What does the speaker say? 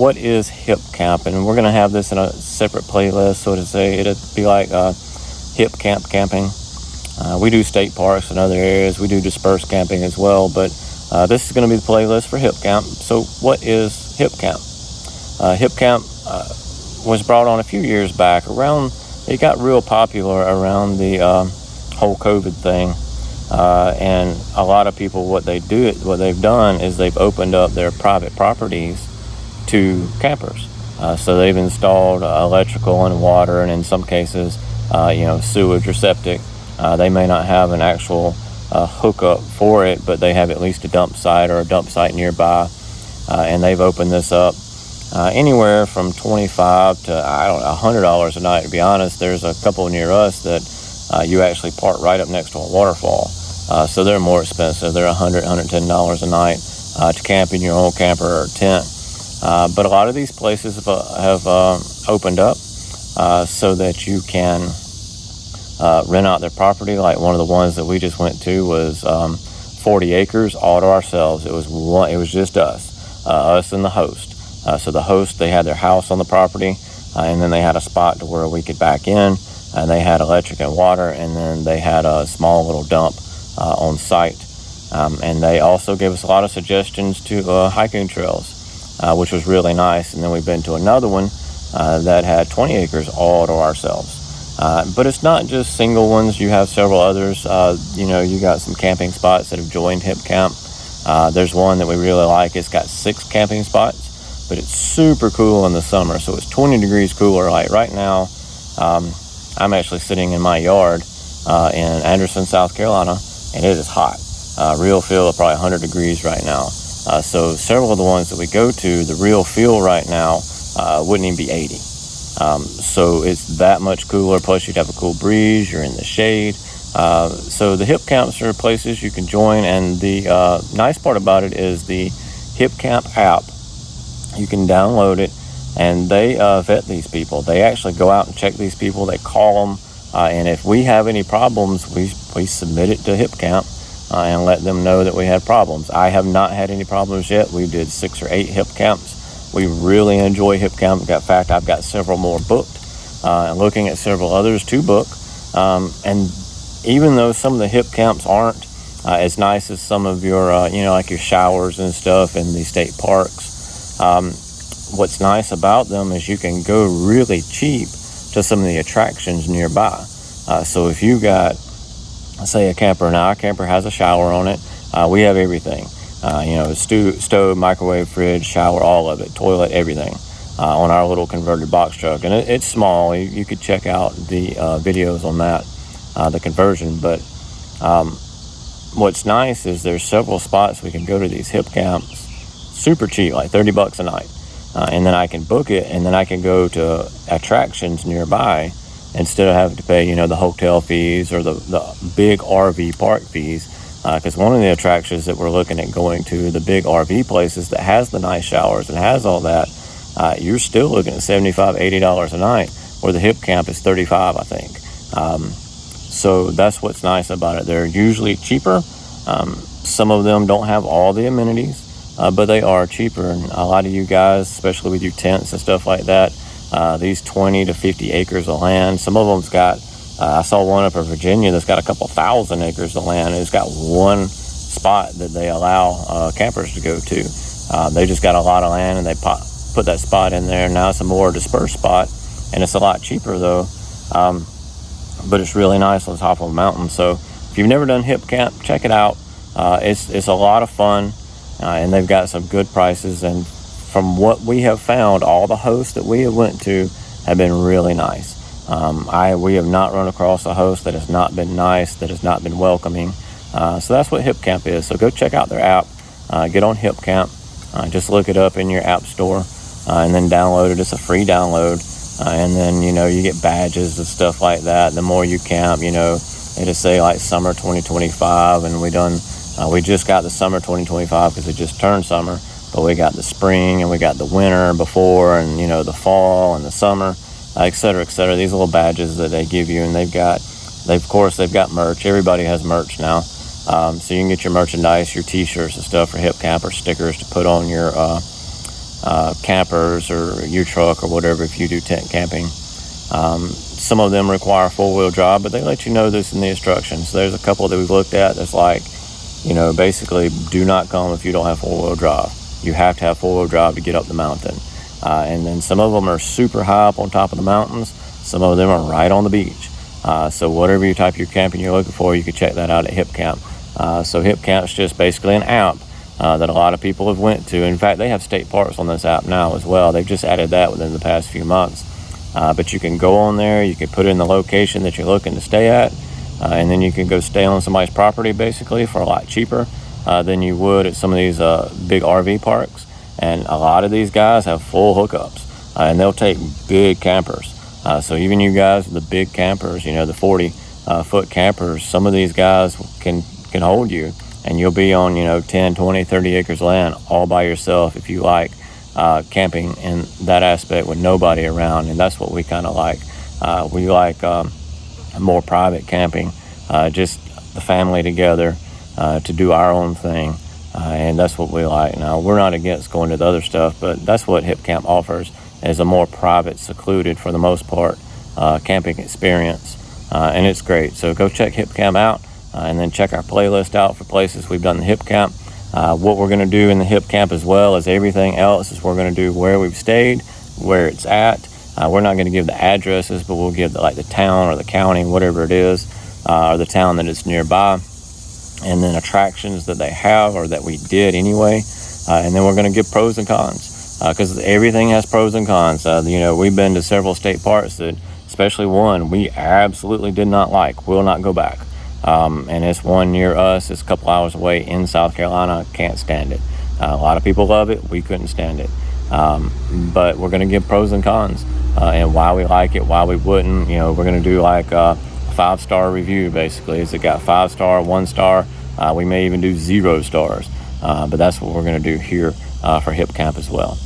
what is Hipcamp? And we're going to have this in a separate playlist, so to say. It'll be like Hipcamp camping. We do state parks and other areas. We do dispersed camping as well, but this is going to be the playlist for Hipcamp. So what is Hipcamp? Hipcamp was brought on a few years back. It got real popular around the whole COVID thing. And a lot of people, what they've done is they've opened up their private properties to campers. So they've installed electrical and water, and in some cases, sewage or septic. They may not have an actual hookup for it, but they have at least a dump site or a dump site nearby. And they've opened this up anywhere from $25 to $100 a night. To be honest, there's a couple near us that you actually park right up next to a waterfall. So they're more expensive. They're $100, $110 a night to camp in your own camper or tent. But a lot of these places have opened up so that you can rent out their property. Like one of the ones that we just went to was 40 acres all to ourselves. It was just us and the host. So the host, they had their house on the property, and then they had a spot to where we could back in, and they had electric and water, and then they had a small little dump on site. And they also gave us a lot of suggestions to hiking trails, which was really nice. And then we've been to another one that had 20 acres all to ourselves. But it's not just single ones. You have several others. You got some camping spots that have joined Hipcamp. There's one that we really like. It's got 6 camping spots, but it's super cool in the summer. So it's 20 degrees cooler. Like right now, I'm actually sitting in my yard in Anderson, South Carolina, and it is hot. Real feel of probably 100 degrees right now. So several of the ones that we go to, the real feel right now wouldn't even be 80. So it's that much cooler. Plus you'd have a cool breeze. You're in the shade. So the Hipcamps are places you can join. And the nice part about it is the Hipcamp app. You can download it, and they vet these people. They actually go out and check these people. They call them. And if we have any problems, we submit it to Hipcamp and let them know that we had problems. I have not had any problems yet. We did 6 or 8 Hipcamps. We really enjoy Hipcamp. In fact, I've got several more booked and looking at several others to book. And even though some of the Hipcamps aren't as nice as some of your, like your showers and stuff in the state parks, what's nice about them is you can go really cheap to some of the attractions nearby. So if you got, say, a camper, now our camper has a shower on it. We have everything, stove, microwave, fridge, shower, all of it, toilet, everything on our little converted box truck. And it's small. You could check out the videos on that, the conversion. But what's nice is there's several spots we can go to these Hipcamps super cheap, like $30 a night. And then I can book it, and then I can go to attractions nearby instead of having to pay, the hotel fees or the big RV park fees. Because one of the attractions that we're looking at going to, the big RV places that has the nice showers and has all that, you're still looking at $75, $80 a night, where the Hipcamp is $35, I think. So that's what's nice about it. They're usually cheaper. Some of them don't have all the amenities. But they are cheaper, and a lot of you guys, especially with your tents and stuff like that, these 20 to 50 acres of land, some of them's got, I saw one up in Virginia that's got a couple thousand acres of land, and it's got one spot that they allow campers to go to. They just got a lot of land, and they put that spot in there. Now it's a more dispersed spot, and it's a lot cheaper though, but it's really nice on top of a mountain. So if you've never done Hipcamp, check it out. It's a lot of fun. And they've got some good prices, and from what we have found, all the hosts that we have went to have been really nice. We have not run across a host that has not been nice, that has not been welcoming. So that's what Hipcamp is. So go check out their app, get on Hipcamp, just look it up in your app store, and then download it. It's a free download, and then you get badges and stuff like that. The more you camp, it'll say like summer 2025, and we just got the summer 2025 because it just turned summer, but we got the spring and we got the winter before, and the fall and the summer, et cetera, et cetera. These little badges that they give you, and they've got merch. Everybody has merch now, so you can get your merchandise, your t-shirts and stuff for Hipcamp, or stickers to put on your campers or your truck or whatever if you do tent camping. Some of them require 4-wheel drive, but they let you know this in the instructions. There's a couple that we've looked at that's like, basically do not come if you don't have 4-wheel drive. You have to have 4-wheel drive to get up the mountain. And then some of them are super high up on top of the mountains. Some of them are right on the beach. So whatever your type of camping you're looking for, you can check that out at Hipcamp. So Hipcamp's just basically an app that a lot of people have went to. In fact, they have state parks on this app now as well. They've just added that within the past few months. But you can go on there, you can put in the location that you're looking to stay at, and then you can go stay on somebody's property basically for a lot cheaper than you would at some of these big RV parks. And a lot of these guys have full hookups, and they'll take big campers. So even you guys with the big campers, the 40-foot campers, some of these guys can hold you, and you'll be on 10, 20, 30 acres of land all by yourself if you like camping in that aspect with nobody around. And that's what we kind of like. We like more private camping, just the family together to do our own thing, and that's what we like. Now, we're not against going to the other stuff, but that's what Hipcamp offers, is a more private, secluded, for the most part, camping experience, and it's great. So go check Hipcamp out, and then check our playlist out for places we've done the Hipcamp. What we're going to do in the Hipcamp as well as everything else is we're going to do where we've stayed, where it's at. We're not going to give the addresses, but we'll give the town or the county, whatever it is, or the town that it's nearby, and then attractions that they have or that we did anyway. And then we're going to give pros and cons, because everything has pros and cons. We've been to several state parks that, especially one we absolutely did not like, will not go back. And it's one near us. It's a couple hours away in South Carolina. Can't stand it. A lot of people love it. We couldn't stand it. But we're going to give pros and cons, and why we like it, why we wouldn't. We're going to do like a 5-star review, basically. Is it got 5-star, 1-star? We may even do 0 stars. But that's what we're going to do here for Hipcamp as well.